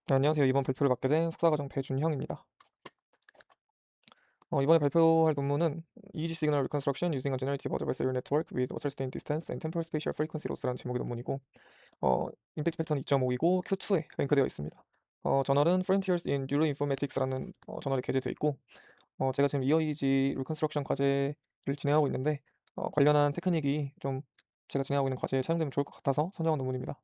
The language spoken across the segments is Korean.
네, 안녕하세요. 이번 발표를 맡게 된 석사과정 배준형입니다. 이번에 발표할 논문은 Easy Signal Reconstruction Using a Generative Adversarial Network with Author-State Distance and Temporal Spatial Frequency Loss라는 제목의 논문이고 임팩트 패턴 2.5이고 Q2에 랭크되어 있습니다. 저널은 Frontiers in Neuroinformatics라는 저널에 게재되어 있고 제가 지금 EEG Reconstruction 과제를 진행하고 있는데 관련한 테크닉이 좀 제가 진행하고 있는 과제에 차용되면 좋을 것 같아서 선정한 논문입니다.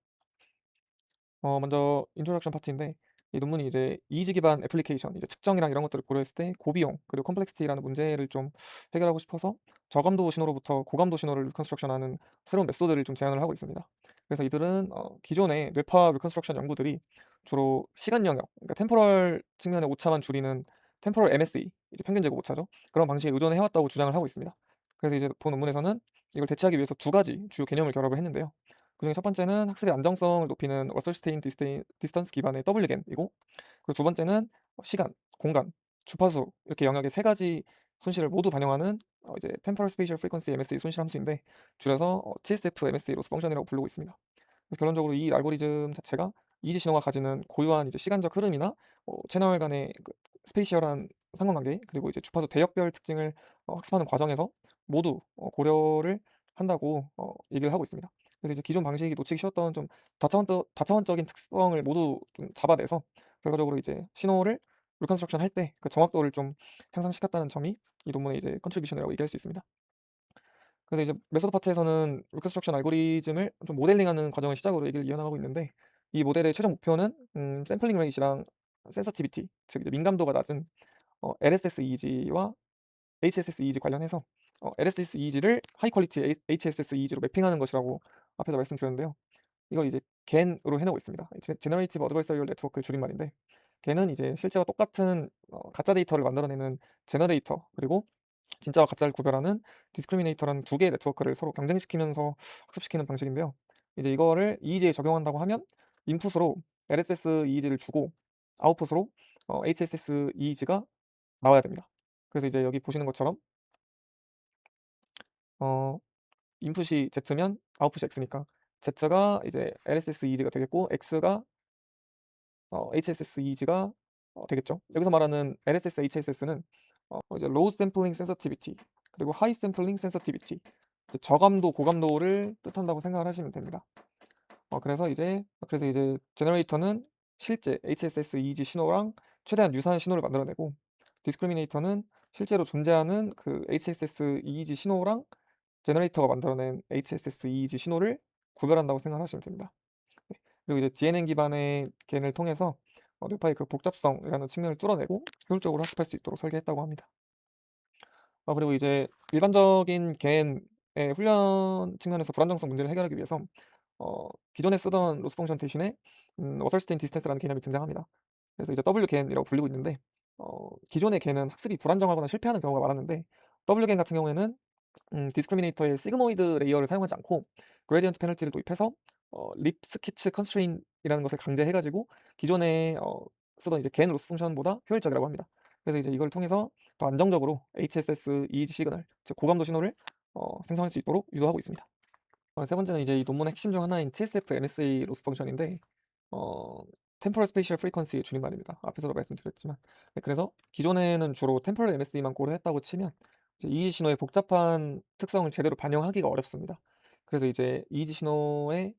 먼저 인트로덕션 파트인데 이 논문이 이제 이지 기반 애플리케이션 이제 측정이랑 이런 것들을 고려했을 때 고비용 그리고 컴플렉시티라는 문제를 좀 해결하고 싶어서 저감도 신호로부터 고감도 신호를 리컨스트럭션하는 새로운 메소드를 좀 제안을 하고 있습니다. 그래서 이들은 기존의 뇌파 리컨스트럭션 연구들이 주로 시간 영역, 그러니까 템포럴 측면의 오차만 줄이는 템포럴 MSE, 이제 평균 제곱 오차죠. 그런 방식에 의존해 왔다고 주장을 하고 있습니다. 그래서 이제 본 논문에서는 이걸 대체하기 위해서 두 가지 주요 개념을 결합을 했는데요. 그중에 첫 번째는 학습의 안정성을 높이는 Wasserstein 디스턴스 기반의 WGAN이고, 그리고 두 번째는 시간, 공간, 주파수 이렇게 영역의 세 가지 손실을 모두 반영하는 이제 Temporal Spatial Frequency MSE 손실 함수인데 줄여서 TSF MSE 로스 펑션이라고 부르고 있습니다. 그래서 결론적으로 이 알고리즘 자체가 이지 신호가 가지는 고유한 이제 시간적 흐름이나 채널 간의 그 스페이셜한 상관관계 그리고 이제 주파수 대역별 특징을 학습하는 과정에서 모두 고려를 한다고 얘기를 하고 있습니다. 그래서 이제 기존 방식이 놓치기 쉬웠던 좀 다차원적인 특성을 모두 좀 잡아내서 결과적으로 이제 신호를 리컨스트럭션 할 때 그 정확도를 좀 향상시켰다는 점이 이 논문의 이제 컨트리뷰션이라고 얘기할 수 있습니다. 그래서 이제 메소드 파트에서는 리컨스트럭션 알고리즘을 좀 모델링하는 과정을 시작으로 얘기를 이어나가고 있는데 이 모델의 최종 목표는 샘플링 레이트랑 센서티비티 즉 이제 민감도가 낮은 LSS-EEG와 HSS-EEG 관련해서 LSS-EEG를 하이 퀄리티 HSS-EEG로 매핑하는 것이라고 앞에서 말씀드렸는데요. 이걸 이제 GAN으로 해내고 있습니다. Generative Adversarial Network의 줄임말인데 GAN은 이제 실제와 똑같은 가짜 데이터를 만들어내는 제너레이터 그리고 진짜와 가짜를 구별하는 디스크리미네이터라는 두 개의 네트워크를 서로 경쟁시키면서 학습시키는 방식인데요. 이제 이거를 EEG에 적용한다고 하면 인풋으로 LSS EEG를 주고 아웃풋으로 HSS EEG가 나와야 됩니다. 그래서 이제 여기 보시는 것처럼 어 인풋이 Z면 아웃풋이 X니까 Z가 이제 LSS EEG가 되겠고 X가 HSS EEG가 되겠죠. 여기서 말하는 LSS, HSS는 이제 low sampling sensitivity 그리고 high sampling sensitivity 이제 저감도, 고감도를 뜻한다고 생각을 하시면 됩니다. 그래서 이제 제너레이터는 실제 HSS EEG 신호랑 최대한 유사한 신호를 만들어내고 디스크리미네이터는 실제로 존재하는 그 HSS EEG 신호랑 제너레이터가 만들어낸 HSS EEG 신호를 구별한다고 생각하시면 됩니다. 네. 그리고 이제 DNN 기반의 겐을 통해서 뇌파의 그 복잡성이라는 측면을 뚫어내고 효율적으로 학습할 수 있도록 설계했다고 합니다. 그리고 이제 일반적인 겐의 훈련 측면에서 불안정성 문제를 해결하기 위해서 기존에 쓰던 로스 펑션 대신에 워서스테인 디스턴스라는 개념이 등장합니다. 그래서 이제 WGAN이라고 불리고 있는데 기존의 겐은 학습이 불안정하거나 실패하는 경우가 많았는데 WGAN 같은 경우에는 디스크리미네이터의 시그모이드 레이어를 사용하지 않고 그레디언트 페널티를 도입해서 립 스키츠 컨스트레인이라는 것을 강제해 가지고 기존에 쓰던 이제 겐 로스 펑션보다 효율적이라고 합니다. 그래서 이제 이걸 통해서 더 안정적으로 HSS EEG 시그널 즉 고감도 신호를 생성할 수 있도록 유도하고 있습니다. 세 번째는 이제 이 논문의 핵심 중 하나인 TSF MSA 로스 펑션인데 어 Temporal Spatial Frequency의 줄임말입니다. 앞에서도 말씀드렸지만. 네, 그래서 기존에는 주로 Temporal MSE만 고려했다고 치면 이제 이지 신호의 복잡한 특성을 제대로 반영하기가 어렵습니다. 그래서 이제 이지 신호의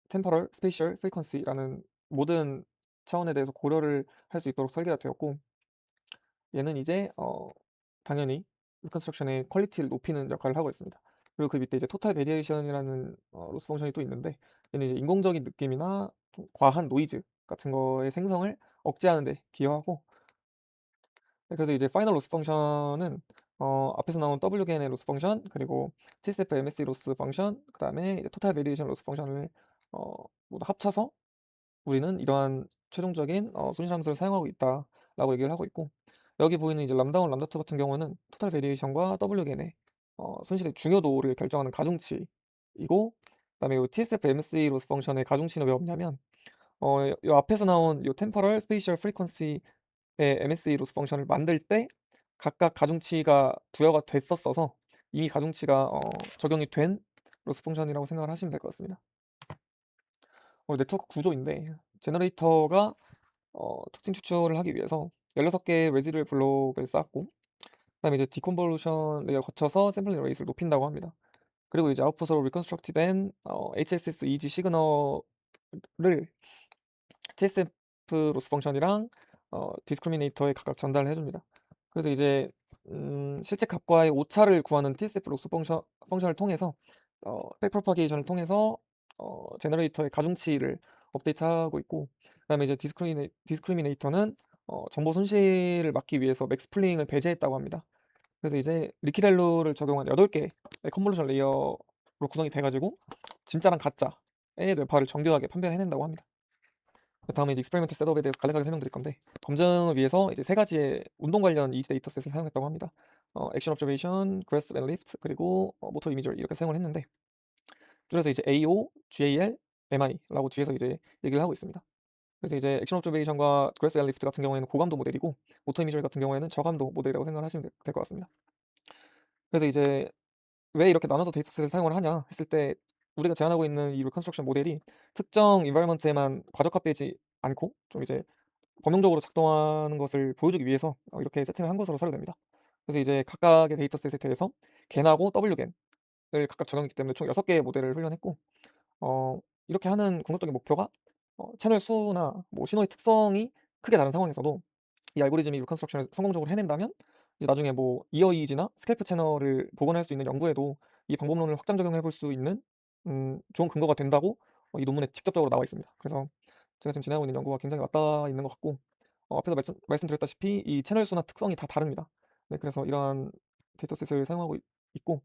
Temporal Spatial Frequency라는 모든 차원에 대해서 고려를 할 수 있도록 설계가 되었고 얘는 이제 당연히 리컨스트럭션의 퀄리티를 높이는 역할을 하고 있습니다. 그리고 그 밑에 이제 토탈 베리에이션이라는 로스 펑션이 또 있는데 얘는 이제 인공적인 느낌이나 좀 과한 노이즈 같은 거의 생성을 억제하는 데 기여하고 네, 그래서 이제 파이널 로스 펑션은 앞에서 나온 WGN의 로스 펑션 그리고 TSF MSE 로스 펑션 그다음에 이제 토탈 베리에이션 로스 펑션을 어 모두 합쳐서 우리는 이러한 최종적인 손실 함수를 사용하고 있다라고 얘기를 하고 있고 여기 보이는 이제 람다 1, 람다 2 같은 경우는 토탈 베리에이션과 WGN의 손실의 중요도를 결정하는 가중치이고 그다음에 요 TSF MSE 로스 펑션의 가중치는 왜 없냐면 요 앞에서 나온 요 템포럴 스페이셜 프리퀀시의 MSE 로스 펑션을 만들 때 각각 가중치가 부여가 됐었어서 이미 가중치가 적용이 된 로스 펑션이라고 생각을 하시면 될 것 같습니다. 네트워크 구조인데 제너레이터가 특징 추출을 하기 위해서 16 개의 레지듈 블록을 쌓았고, 그다음에 이제 디컨볼루션 레이어 거쳐서 샘플링 레이트를 높인다고 합니다. 그리고 이제 아웃풋으로 리컨스트럭트 된 HSS EG 시그널을 TSF 로스 펑션이랑 디스크리미네이터에 각각 전달을 해 줍니다. 그래서 이제 실제 값과의 오차를 구하는 TSF 로스 펑션을 통해서 백 프로파게이션을 통해서 제너레이터의 가중치를 업데이트하고 있고, 그다음에 이제 디스크리미네이터는 정보 손실을 막기 위해서 맥스플링을 배제했다고 합니다. 그래서 이제 리키렐로를 적용한 8개의 컨볼루션 레이어로 구성이 돼 가지고 진짜랑 가짜의 뇌파를 정교하게 판별해낸다고 합니다. 그다음에 이제 익스페리먼트 셋업에 대해서 간략하게 설명드릴 건데, 검증을 위해서 이제 3가지의 운동 관련 이지 데이터셋을 사용했다고 합니다. 액션 옵저베이션, 그래스 앤 리프트, 그리고 모터 이미저리 이렇게 사용을 했는데, 줄여서 이제 AO, GAL, MI라고 뒤에서 이제 얘기를 하고 있습니다. 그래서 이제 액션 옵저베이션과 그래스 앤 리프트 같은 경우에는 고감도 모델이고, 모터 이미저리 같은 경우에는 저감도 모델이라고 생각을 하시면 될 것 같습니다. 그래서 이제 왜 이렇게 나눠서 데이터셋을 사용을 하냐 했을 때, 우리가 제안하고 있는 이 리컨스트럭션 모델이 특정 인바이러먼트에만 과적화되지 않고 좀 이제 범용적으로 작동하는 것을 보여주기 위해서 이렇게 세팅을 한 것으로 사료됩니다. 그래서 이제 각각의 데이터셋에 대해서 겐하고 W겐을 각각 적용했기 때문에 총 6개의 모델을 훈련했고, 어 이렇게 하는 궁극적인 목표가 채널 수나 뭐 신호의 특성이 크게 다른 상황에서도 이 알고리즘이 리컨스트럭션을 성공적으로 해낸다면, 이제 나중에 뭐 EOEG나 스캘프 채널을 복원할 수 있는 연구에도 이 방법론을 확장 적용해 볼 수 있는 좋은 근거가 된다고 이 논문에 직접적으로 나와 있습니다. 그래서 제가 지금 진행하고 있는 연구가 굉장히 맞닿아 있는 것 같고, 앞에서 말씀드렸다시피 이 채널 수나 특성이 다 다릅니다. 네, 그래서 이러한 데이터셋을 사용하고 있고,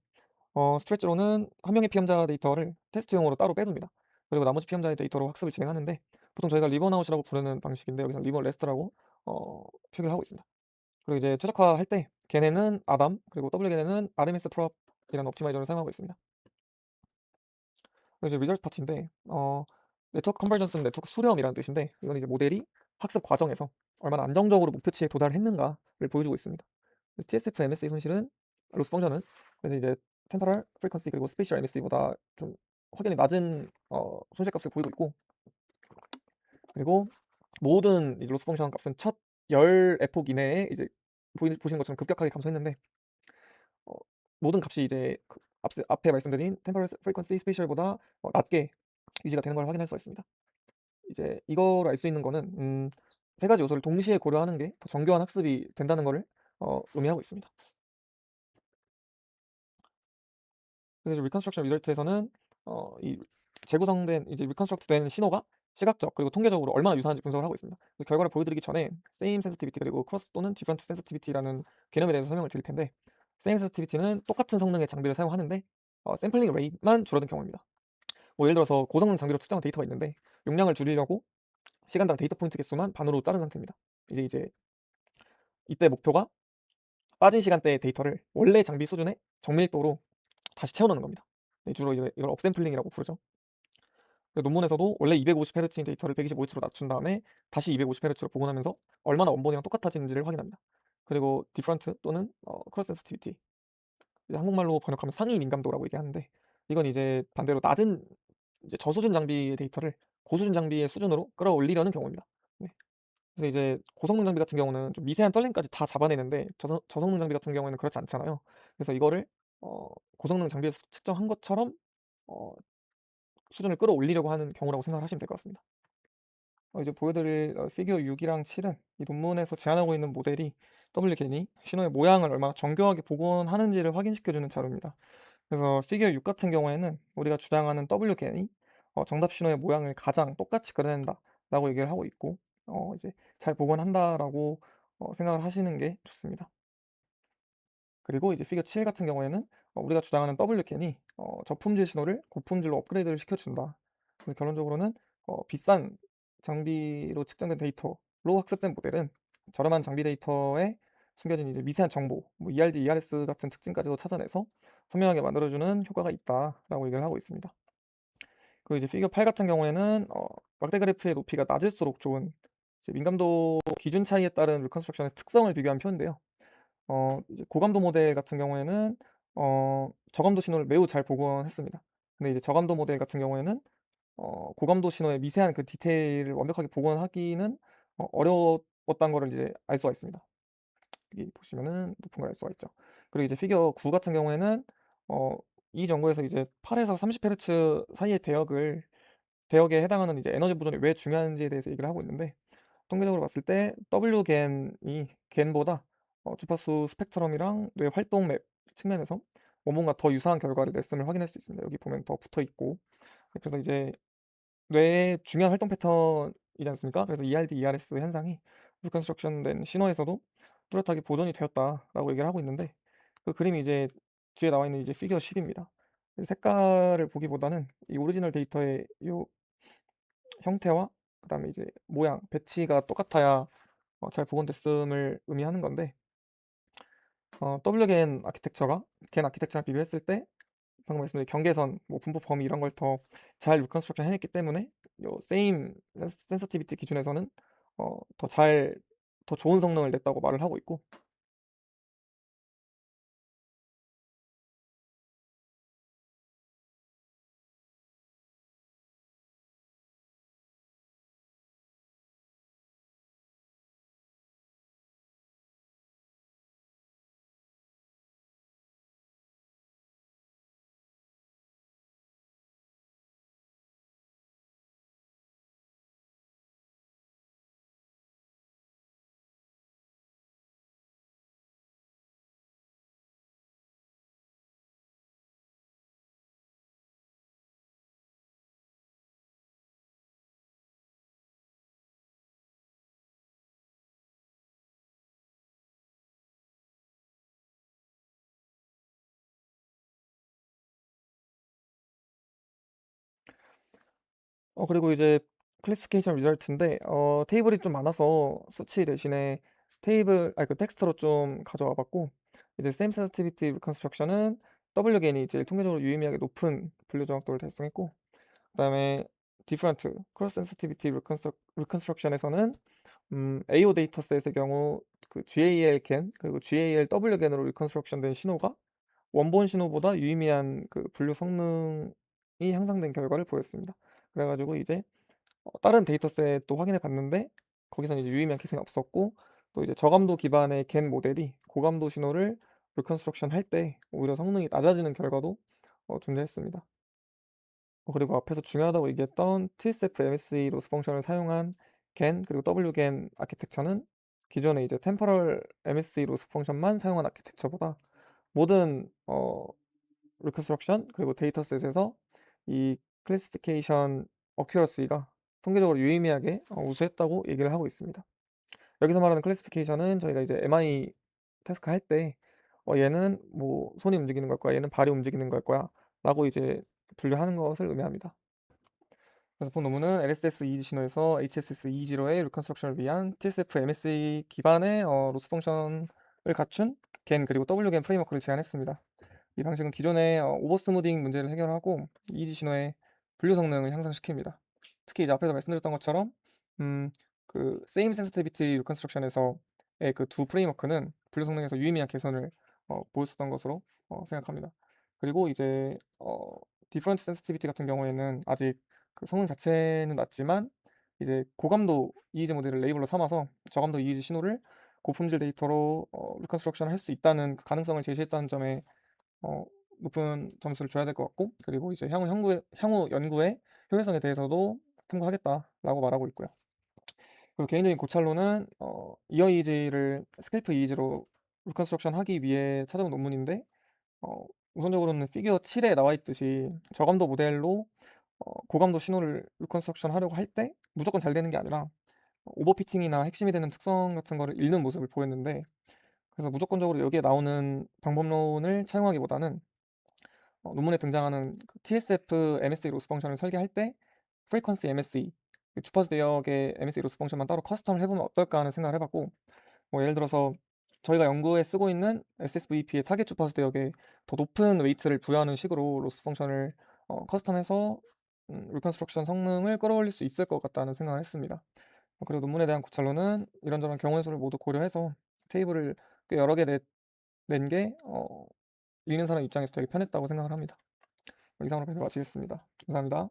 스트레치로는 한 명의 피험자 데이터를 테스트용으로 따로 빼둡니다. 그리고 나머지 피험자의 데이터로 학습을 진행하는데, 보통 저희가 리버나웃이라고 부르는 방식인데 여기서 리버레스트라고 표기를 하고 있습니다. 그리고 이제 최적화할 때 걔네는 아담, 그리고 W걔네는 RMS 프롭이라는 옵티마이저를 사용하고 있습니다. 그리고 이제 리저트 파트인데, 네트워크 컨버전스는 네트워크 수렴이라는 뜻인데, 이건 이제 모델이 학습 과정에서 얼마나 안정적으로 목표치에 도달했는가를 보여주고 있습니다. TSF MSE 손실은 로스 펑션은 그래서 이제 템포럴 프리퀀시 그리고 스페이셜 MSE보다 좀 확연히 낮은 손실 값을 보이고 있고, 그리고 모든 이제 로스 펑션 값은 첫 열 에폭 이내에 이제 보시는 것처럼 급격하게 감소했는데, 어 모든 값이 이제 앞에 말씀드린 템포럴 프리퀀시 스페이셜보다 낮게 유지가 되는 걸 확인할 수가 있습니다. 이제 이거로 알 수 있는 거는 3가지 요소를 동시에 고려하는 게 더 정교한 학습이 된다는 거를 의미하고 있습니다. 그래서 이제 리컨스트럭션 리절트에서는 이 재구성된 이제 리컨스트럭트 된 신호가 시각적 그리고 통계적으로 얼마나 유사한지 분석을 하고 있습니다. 그래서 결과를 보여드리기 전에 same sensitivity 그리고 cross 또는 different sensitivity라는 개념에 대해서 설명을 드릴 텐데, same sensitivity는 똑같은 성능의 장비를 사용하는데 샘플링 레이트만 줄어든 경우입니다. 뭐 예를 들어서 고성능 장비로 측정한 데이터가 있는데 용량을 줄이려고 시간당 데이터 포인트 개수만 반으로 자른 상태입니다. 이제 이때 목표가 빠진 시간대의 데이터를 원래 장비 수준의 정밀도로 다시 채워 넣는 겁니다. 네, 주로 이걸 업샘플링이라고 부르죠. 논문에서도 원래 250Hz인 데이터를 125Hz로 낮춘 다음에 다시 250Hz로 복원하면서 얼마나 원본이랑 똑같아지는지를 확인합니다. 그리고 디퍼런트 또는 크로스 센시티비티, 한국말로 번역하면 상위 민감도라고 얘기하는데, 이건 이제 반대로 낮은 이제 저수준 장비의 데이터를 고수준 장비의 수준으로 끌어올리려는 경우입니다. 네. 그래서 이제 고성능 장비 같은 경우는 좀 미세한 떨림까지 다 잡아내는데 저성능 장비 같은 경우에는 그렇지 않잖아요. 그래서 이거를 고성능 장비에서 측정한 것처럼 어 수준을 끌어올리려고 하는 경우라고 생각을 하시면 될 것 같습니다. 이제 보여드릴 피겨 6이랑 7은 이 논문에서 제안하고 있는 모델이 WGN이 신호의 모양을 얼마나 정교하게 복원하는지를 확인시켜주는 자료입니다. 그래서 피겨 6 같은 경우에는 우리가 주장하는 WGN이 정답 신호의 모양을 가장 똑같이 그려낸다라고 얘기를 하고 있고, 이제 잘 복원한다라고 생각을 하시는 게 좋습니다. 그리고 이제 피겨 7 같은 경우에는 우리가 주장하는 WGN이 저품질 신호를 고품질로 업그레이드를 시켜준다. 그래서 결론적으로는 비싼 장비로 측정된 데이터로 학습된 모델은 저렴한 장비 데이터에 숨겨진 이제 미세한 정보, 뭐 ERD, ERS 같은 특징까지도 찾아내서 선명하게 만들어주는 효과가 있다라고 얘기를 하고 있습니다. 그리고 이제 피겨 8 같은 경우에는 막대 그래프의 높이가 낮을수록 좋은 이제 민감도 기준 차이에 따른 리컨스트럭션의 특성을 비교한 표인데요. 이제 고감도 모델 같은 경우에는 저감도 신호를 매우 잘 복원했습니다. 근데 이제 저감도 모델 같은 경우에는 고감도 신호의 미세한 그 디테일을 완벽하게 복원하기는 어려웠다는 거를 이제 알 수가 있습니다. 여기 보시면은 높은 걸 알 수가 있죠. 그리고 이제 피겨 9 같은 경우에는 어 이 연구에서 이제 8에서 30Hz 사이의 대역에 해당하는 이제 에너지 보존이 왜 중요한지에 대해서 얘기를 하고 있는데, 통계적으로 봤을 때 Wgen이 gen보다 주파수 스펙트럼이랑 뇌 활동 맵 측면에서 원본과 더 유사한 결과를 냈음을 확인할 수 있습니다. 여기 보면 더 붙어 있고. 그래서 이제 뇌의 중요한 활동 패턴이지 않습니까? 그래서 ERD, ERS 현상이 리컨스트럭션 된 신호에서도 뚜렷하게 보존이 되었다라고 얘기를 하고 있는데, 그 그림이 이제 뒤에 나와 있는 이제 피겨 10입니다. 색깔을 보기보다는 이 오리지널 데이터의 요 형태와 그다음에 이제 모양, 배치가 똑같아야 잘 복원됐음을 의미하는 건데, Wgen 아키텍처가 겐 아키텍처랑 비교했을 때 방금 말씀드린 경계선, 뭐 분포 범위 이런 걸 더 잘 리컨스트럭션 해냈기 때문에 요 세임 센서티비티 기준에서는 더 좋은 성능을 냈다고 말을 하고 있고. 그리고 이제 클래시피케이션 리절트인데, 테이블이 좀 많아서 수치 대신에 그 텍스트로 좀 가져와 봤고, 이제 Same Sensitivity Reconstruction은 Wgen이 제일 통계적으로 유의미하게 높은 분류 정확도를 달성했고, 그다음에 Different Cross Sensitivity Reconstruction에서는 AO 데이터셋의 경우 그 GAL 겐 그리고 GAL W겐으로 리컨스트럭션 된 신호가 원본 신호보다 유의미한 그 분류 성능이 향상된 결과를 보였습니다. 그래 가지고 이제 다른 데이터셋도 확인해 봤는데 거기서는 이제 유의미한 개선이 없었고, 또 이제 저감도 기반의 겐 모델이 고감도 신호를 리컨스트럭션 할 때 오히려 성능이 낮아지는 결과도 존재했습니다. 그리고 앞에서 중요하다고 얘기했던 TSF MSE 로스 펑션을 사용한 겐 그리고 Wgen 아키텍처는 기존의 이제 템포럴 MSE 로스 펑션만 사용한 아키텍처보다 모든 리컨스트럭션 그리고 데이터셋에서 이 클래시피케이션 어큐러시가 통계적으로 유의미하게 우수했다고 얘기를 하고 있습니다. 여기서 말하는 클래시피케이션은 저희가 이제 MI 태스크 할 때 얘는 뭐 손이 움직이는 걸 거야, 얘는 발이 움직이는 걸 거야 라고 이제 분류하는 것을 의미합니다. 그래서 본 논문은 LSS EEG 신호에서 HSS EEG로의 리컨스트럭션을 위한 TSF MSE 기반의 로스 펑션을 갖춘 겐 그리고 Wgen 프레임워크를 제안했습니다. 이 방식은 기존의 오버스무딩 문제를 해결하고 EEG 신호의 분류 성능을 향상시킵니다. 특히 이제 앞에서 말씀드렸던 것처럼 그 Same Sensitivity Reconstruction에서의 그 두 프레임워크는 분류 성능에서 유의미한 개선을 보였었던 것으로 생각합니다. 그리고 이제 Different Sensitivity 같은 경우에는 아직 그 성능 자체는 낮지만 이제 고감도 EEG 모델을 레이블로 삼아서 저감도 EEG 신호를 고품질 데이터로 리컨스트럭션 할 수 있다는 그 가능성을 제시했다는 점에 어, 높은 점수를 줘야 될 것 같고, 그리고 이제 향후 연구의 효율성에 대해서도 참고하겠다라고 말하고 있고요. 그리고 개인적인 고찰로는 이어 이지를 스케이프 이지로 리컨스트럭션 하기 위해 찾아본 논문인데, 우선적으로는 피겨 7에 나와 있듯이 저감도 모델로 고감도 신호를 리컨스트럭션 하려고 할 때 무조건 잘 되는 게 아니라 오버피팅이나 핵심이 되는 특성 같은 거를 잃는 모습을 보였는데, 그래서 무조건적으로 여기에 나오는 방법론을 차용하기보다는 논문에 등장하는 그 TSF MSE 로스 펑션을 설계할 때 프리퀀시 MSE 그 주파수 대역의 MSE 로스 펑션만 따로 커스텀을 해보면 어떨까 하는 생각을 해봤고, 뭐 예를 들어서 저희가 연구에 쓰고 있는 SSVP의 타겟 주파수 대역에 더 높은 웨이트를 부여하는 식으로 로스 펑션을 커스텀해서 리컨스트럭션 성능을 끌어올릴 수 있을 것 같다는 생각을 했습니다. 그리고 논문에 대한 고찰로는 이런저런 경우의 수를 모두 고려해서 테이블을 꽤 여러 개 낸 게 읽는 사람 입장에서 되게 편했다고 생각을 합니다. 이상으로 발표 마치겠습니다. 감사합니다.